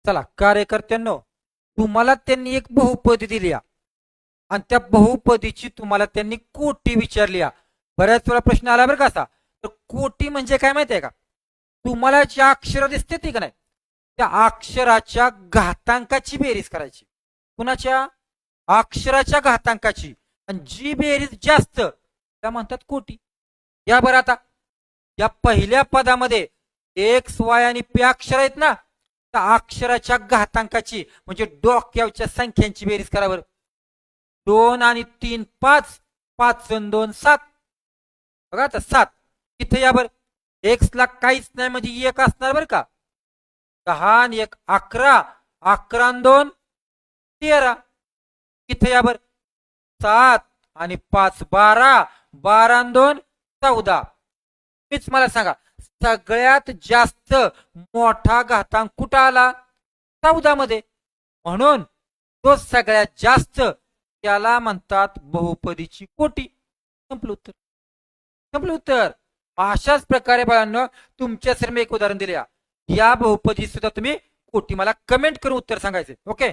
चला कार्यकर्त्यांनो, तुम्हाला त्यांनी एक बहुपदी दिली आणि त्या बहुपदीची तुम्हाला त्यांनी कोटी विचारली. बऱ्याच वेळा प्रश्न आला बरं का असा. तर कोटी म्हणजे काय माहितीये का? तुम्हाला ज्या अक्षर दिसते ती का नाही, त्या अक्षराच्या घातांकाची बेरीज करायची. कुणाच्या? अक्षराच्या घातांकाची. आणि जी बेरीज जास्त त्या म्हणतात कोटी. या बरं आता या पहिल्या पदामध्ये एक्स वाय आणि पी अक्षर आहेत ना, त्या अक्षराच्या घातांकाची म्हणजे डोक्याच्या संख्यांची बेरीज करा बरं. 2 आणि 3 5, 5 आणि 2 7. बघा आता 7. इथे या बरं, एक्स ला काहीच नाही म्हणजे एक असणार बरं का. 10 आणि 1 11, 11 आणि 2 13. इथे या बरं, 7 आणि 5 12, 12 आणि 2 14. मीच मला सांगा, सगळ्यात जास्त मोठा घातांक कुठं आला? 14 मध्ये. म्हणून तो सगळ्यात जास्त, त्याला म्हणतात बहुपदीची कोटी. संपलं उत्तर. संपलं उत्तर. अशाच प्रकारे बाळांनो, तुमच्यासाठी मी एक उदाहरण दिले. या बहुपदी सुद्धा तुम्ही कोटी मला कमेंट करून उत्तर सांगायचे. ओके.